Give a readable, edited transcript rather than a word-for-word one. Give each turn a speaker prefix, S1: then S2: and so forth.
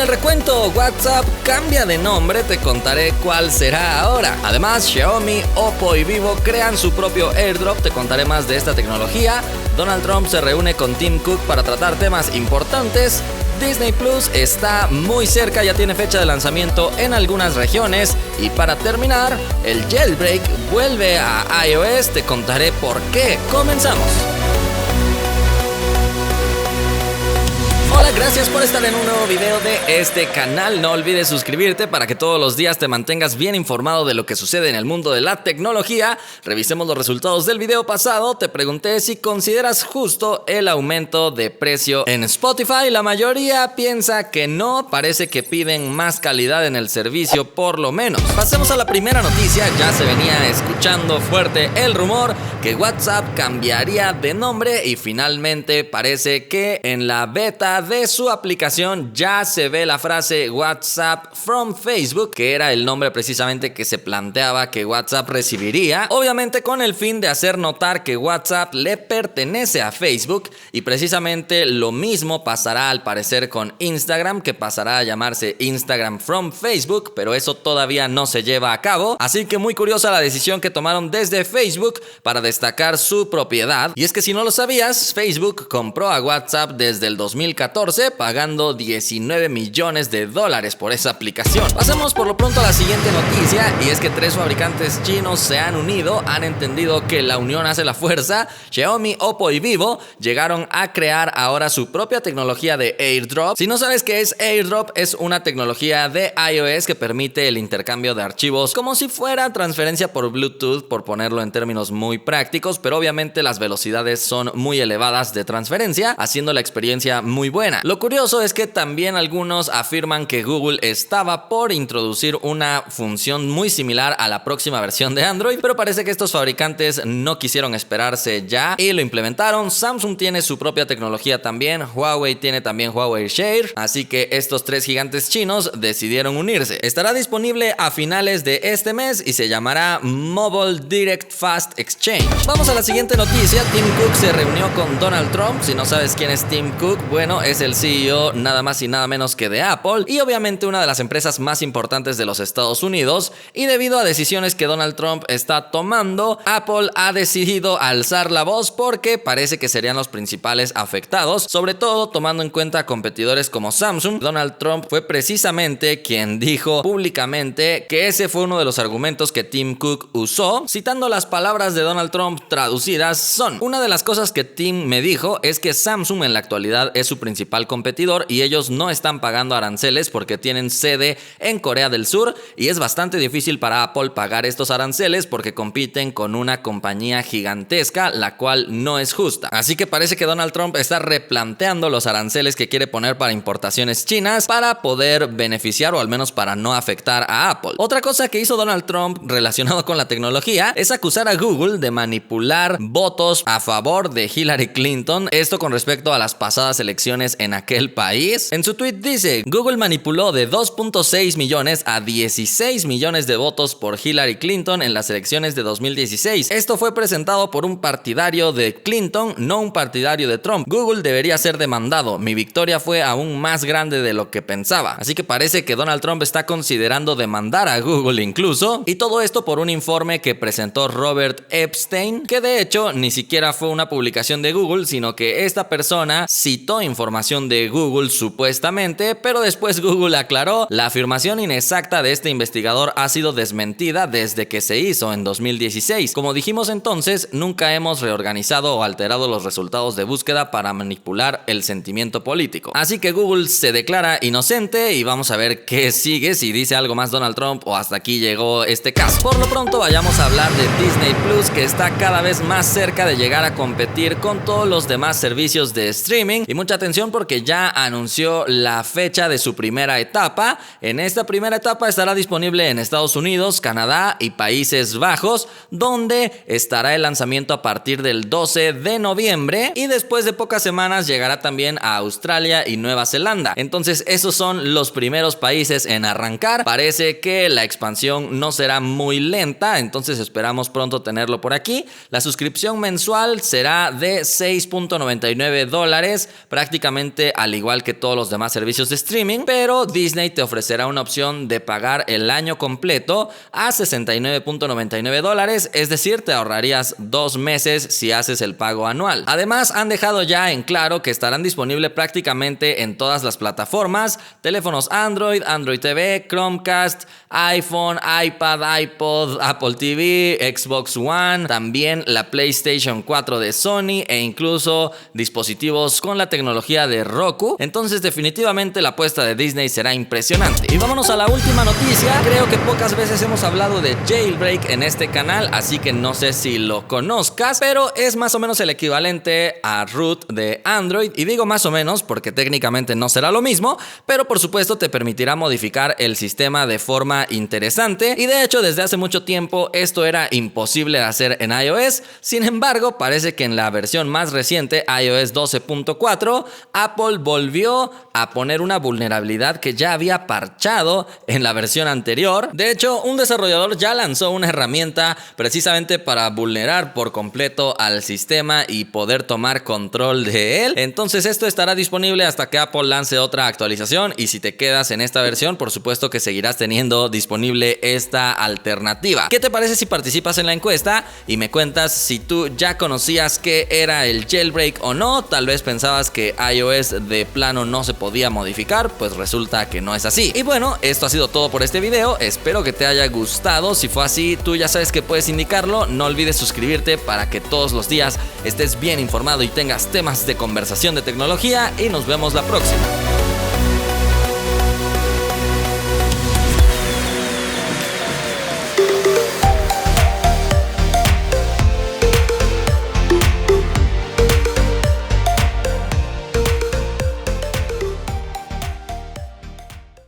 S1: recuento, WhatsApp cambia de nombre, te contaré cuál será ahora. Además, Xiaomi, Oppo y Vivo crean su propio AirDrop, te contaré más de esta tecnología. Donald Trump se reúne con Tim Cook para tratar temas importantes. Disney Plus está muy cerca, ya tiene fecha de lanzamiento en algunas regiones. Y para terminar, el jailbreak vuelve a iOS, te contaré por qué. Comenzamos. Hola, gracias por estar en un nuevo video de este canal. No olvides suscribirte para que todos los días te mantengas bien informado de lo que sucede en el mundo de la tecnología. Revisemos los resultados del video pasado. Te pregunté si consideras justo el aumento de precio en Spotify. La mayoría piensa que no, parece que piden más calidad en el servicio por lo menos. Pasemos a la primera noticia. Ya se venía escuchando fuerte el rumor que WhatsApp cambiaría de nombre y finalmente parece que en la beta de su aplicación ya se ve la frase WhatsApp from Facebook, que era el nombre precisamente que se planteaba que WhatsApp recibiría, obviamente con el fin de hacer notar que WhatsApp le pertenece a Facebook. Y precisamente lo mismo pasará al parecer con Instagram, que pasará a llamarse Instagram from Facebook, pero eso todavía no se lleva a cabo, así que muy curiosa la decisión que tomaron desde Facebook para destacar su propiedad. Y es que si no lo sabías, Facebook compró a WhatsApp desde el 2014 pagando $19 millones por esa aplicación. Pasemos por lo pronto a la siguiente noticia, y es que 3 fabricantes chinos se han unido, han entendido que la unión hace la fuerza. Xiaomi, Oppo y Vivo llegaron a crear ahora su propia tecnología de AirDrop. Si no sabes qué es AirDrop, es una tecnología de iOS que permite el intercambio de archivos como si fuera transferencia por Bluetooth, por ponerlo en términos muy prácticos, pero obviamente las velocidades son muy elevadas de transferencia, haciendo la experiencia muy buena. Lo curioso es que también algunos afirman que Google estaba por introducir una función muy similar a la próxima versión de Android, pero parece que estos fabricantes no quisieron esperarse ya y lo implementaron. Samsung tiene su propia tecnología también, Huawei tiene también Huawei Share, así que estos 3 gigantes chinos decidieron unirse. Estará disponible a finales de este mes y se llamará Mobile Direct Fast Exchange. Vamos a la siguiente noticia. Tim Cook se reunió con Donald Trump. Si no sabes quién es Tim Cook, bueno, es el CEO nada más y nada menos que de Apple, y obviamente una de las empresas más importantes de los Estados Unidos. Y debido a decisiones que Donald Trump está tomando, Apple ha decidido alzar la voz porque parece que serían los principales afectados, sobre todo tomando en cuenta competidores como Samsung. Donald Trump fue precisamente quien dijo públicamente que ese fue uno de los argumentos que Tim Cook usó. Citando las palabras de Donald Trump traducidas son: una de las cosas que Tim me dijo es que Samsung en la actualidad es su principal competidor y ellos no están pagando aranceles porque tienen sede en Corea del Sur, y es bastante difícil para Apple pagar estos aranceles porque compiten con una compañía gigantesca, la cual no es justa. Así que parece que Donald Trump está replanteando los aranceles que quiere poner para importaciones chinas para poder beneficiar, o al menos para no afectar a Apple. Otra cosa que hizo Donald Trump relacionado con la tecnología es acusar a Google de manipular votos a favor de Hillary Clinton, esto con respecto a las pasadas elecciones en aquel país. En su tweet dice: Google manipuló de 2.6 millones a 16 millones de votos por Hillary Clinton en las elecciones de 2016. Esto fue presentado por un partidario de Clinton, no un partidario de Trump. Google debería ser demandado. Mi victoria fue aún más grande de lo que pensaba. Así que parece que Donald Trump está considerando demandar a Google incluso, y todo esto por un informe que presentó Robert Epstein, que de hecho ni siquiera fue una publicación de Google, sino que esta persona citó información de Google supuestamente, pero después Google aclaró: la afirmación inexacta de este investigador ha sido desmentida desde que se hizo en 2016. Como dijimos entonces, nunca hemos reorganizado o alterado los resultados de búsqueda para manipular el sentimiento político. Así que Google se declara inocente y vamos a ver qué sigue, si dice algo más Donald Trump o hasta aquí llegó este caso. Por lo pronto vayamos a hablar de Disney Plus, que está cada vez más cerca de llegar a competir con todos los demás servicios de streaming. Y mucha atención porque ya anunció la fecha de su primera etapa. En esta primera etapa estará disponible en Estados Unidos, Canadá y Países Bajos, donde estará el lanzamiento a partir del 12 de noviembre y después de pocas semanas llegará también a Australia y Nueva Zelanda. Entonces esos son los primeros países en arrancar. Parece que la expansión no será muy lenta, entonces esperamos pronto tenerlo por aquí. aquí. La suscripción mensual será de $6.99, prácticamente al igual que todos los demás servicios de streaming, pero Disney te ofrecerá una opción de pagar el año completo a $69.99, es decir, te ahorrarías 2 meses si haces el pago anual. Además, han dejado ya en claro que estarán disponibles prácticamente en todas las plataformas: teléfonos Android, Android TV, Chromecast, iPhone, iPad, iPod, Apple TV, Xbox One, también la PlayStation 4 de Sony e incluso dispositivos con la tecnología de Roku. Entonces definitivamente la apuesta de Disney será impresionante. Y vámonos a la última noticia. Creo que pocas veces hemos hablado de Jailbreak en este canal, así que no sé si lo conozcas, pero es más o menos el equivalente a root de Android, y digo más o menos porque técnicamente no será lo mismo, pero por supuesto te permitirá modificar el sistema de forma interesante, y de hecho desde hace mucho tiempo esto era imposible de hacer en iOS. Sin embargo, parece que en la versión más reciente, iOS 12.4, Apple volvió a poner una vulnerabilidad que ya había parchado en la versión anterior. De hecho, un desarrollador ya lanzó una herramienta precisamente para vulnerar por completo al sistema y poder tomar control de él. Entonces esto estará disponible hasta que Apple lance otra actualización, y si te quedas en esta versión, por supuesto que seguirás teniendo disponible esta alternativa. ¿Qué te parece si participas en la encuesta y me cuentas si tú ya conocías qué era el jailbreak o no? Tal vez pensabas que iOS de plano no se podía modificar, pues resulta que no es así. Y bueno, esto ha sido todo por este video. Espero que te haya gustado. Si fue así, tú ya sabes que puedes indicarlo. No olvides suscribirte para que todos los días estés bien informado y tengas temas de conversación de tecnología, y nos vemos la próxima.